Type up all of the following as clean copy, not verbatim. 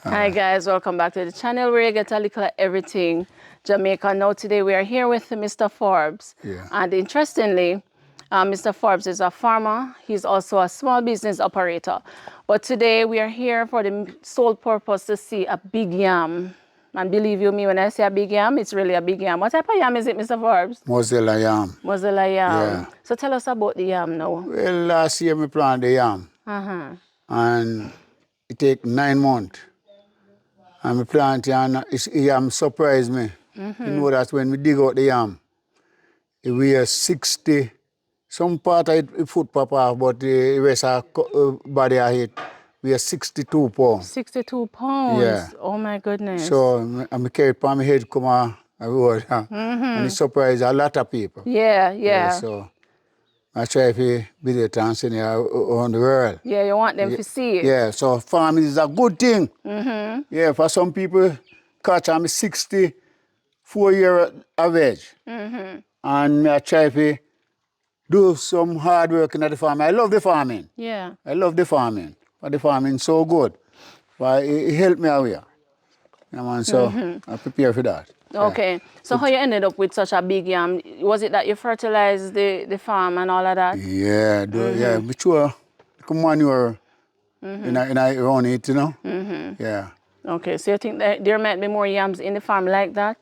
Hi guys, welcome back to the channel where you get a little of everything Jamaica. Now today we are here with Mr. Forbes. Yeah. And interestingly, Mr. Forbes is a farmer. He's also a small business operator. But today we are here for the sole purpose to see a big yam. And believe you me, when I say a big yam, it's really a big yam. What type of yam is it, Mr. Forbes? Mozella Yam. Mozella yam. Yeah. So tell us about the yam now. Well, last year we planted the yam. And it take 9 months. And we planted and yam surprised me. You know that when we dig out the yam, it weighs 60. Some part of it foot pop off, but the rest of body of it weighs 62 pounds. 62 pounds? Yeah. Oh my goodness. So I carry it on my head come on the road. And it surprised a lot of people. Yeah. So I try to be the dancing around the world. Yeah, you want them to see it. Yeah, so farming is a good thing. Yeah, for some people, catch I'm 64-year average. And I try to do some hard work in the farm. I love the farming. Yeah. I love the farming. But the farming is so good. But it helped me away. Yeah, man, so I prepare for that. Okay. So how you ended up with such a big yam? Was it that you fertilized the farm and all of that? Yeah, yeah, but sure. Manure around it, you know? Yeah. Okay, so you think that there might be more yams in the farm like that?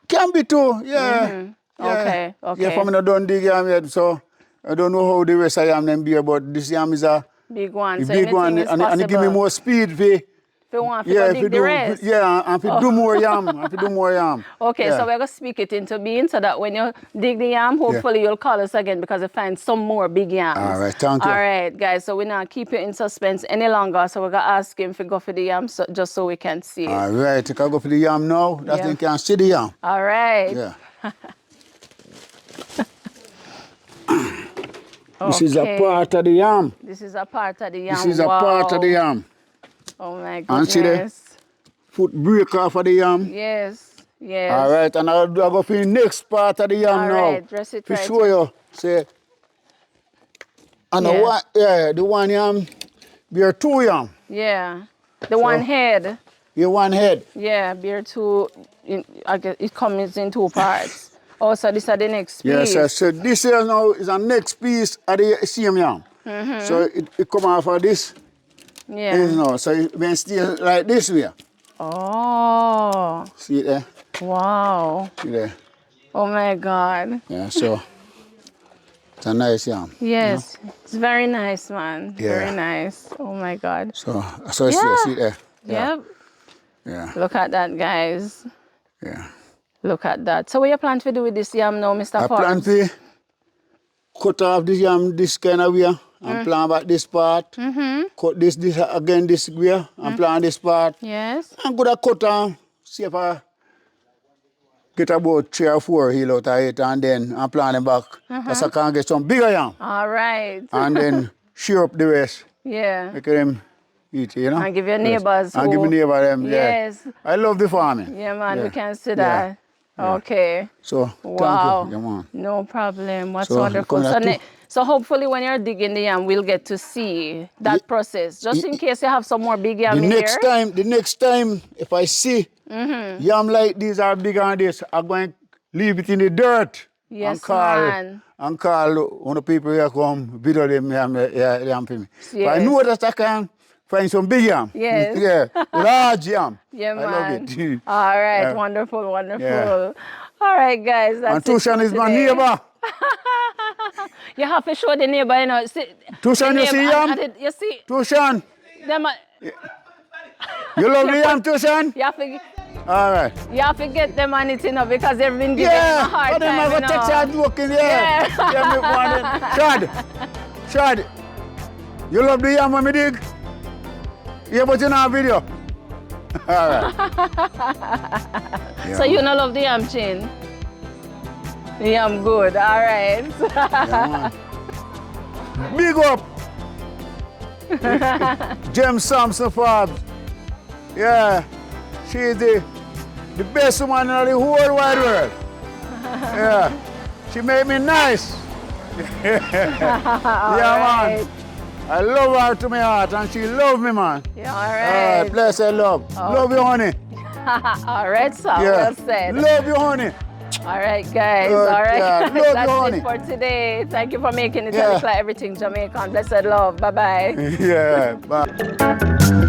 Can be too, yeah. Okay. Yeah, for me not done dig yam yet, so I don't know how the rest of yam them be, but this yam is a big one. So big one, and it give me more speed for dig the rest. Yeah, and if do more yam, Okay, so we're going to speak it into being so that when you dig the yam, hopefully you'll call us again because you find some more big yams. All right, thank you. All right, guys, so we're not keep you in suspense any longer, so we're going to ask him to go for the yam just so we can see it. All right, I can go for the yam now. That's when you can see the yam. All right. Yeah. This is a part of the yam. This is a part of the yam. This is a part of the yam. Oh my goodness. And see the foot break off of the yam? Yes. All right, and I'll go for the next part of the yam now. All right, dress it to right. show you, say, and the one yam, bear 2 yam. Yeah. The one head. Yeah, one head. Yeah, bear 2, I guess it comes in 2 parts. Oh, so this is the next piece. Yes, so this here now is the next piece of the same yam. So it come off of this. Yeah. You know, so it can stay like this way. Oh. See it there? Wow. See there? Oh my God. Yeah, so it's a nice yam. Yes, it's very nice, man. Yeah. Very nice. Oh my God. So see it there? Yep. Yeah. Look at that, guys. Yeah. Look at that. So what you plan to do with this yam now, Mr. Forbes? I plan to cut off this yam this kind of way and plant back this part. Cut this again this way and plant this part. Yes. I'm going to cut on, see if I get about 3 or 4 heel out of it and then I plant them back. Because I can get some bigger yam. All right. And then shear up the rest. Yeah. Make them eat, you know. And give your neighbors. And give me neighbor them, Yes. yeah. I love the farming. Yeah, man, Yeah. we can see that. Yeah. Okay. So, Wow. thank you. Yeah, man. No problem. What's So, wonderful. So hopefully when you're digging the yam, we'll get to see that process. Just in case you have some more big yam in here. The next time, if I see yam like these are big on this, I'm going to leave it in the dirt. Yes, and call one of the people here come video them yam for me. Yes. But I know that I can find some big yam. Yes. Yeah, large yam. Yeah, man. I love it. All right, Yeah. wonderful. Yeah. All right, guys. That's And Tushan is my neighbor. You have to show the neighbor, you know. Tushan, you see yam? You see? Tushan, Them, you love the yam, Tushan? you have to, All right. you have to get them on it, you know, because they've been giving them a hard but time, them have a text joke in there. Shad, you love the yam when me dig? Yeah, but you know a video. All right. So you don't love the yam chin? The yam good, all right. Big up. Jem Sampson Forbes. Yeah, she's the best woman in the whole wide world. Yeah, she made me nice. Yeah, man. I love her to my heart and she love me, man. Yeah, all right. Bless her love. Love you, honey. All right, sir. Yeah. Well said. Love you, honey. All right, guys. All right. Yeah. Love That's you, honey. it for today. Thank you for making it Yeah. Likkle Everything Jamaican. Blessed love. Bye-bye. Yeah. Bye.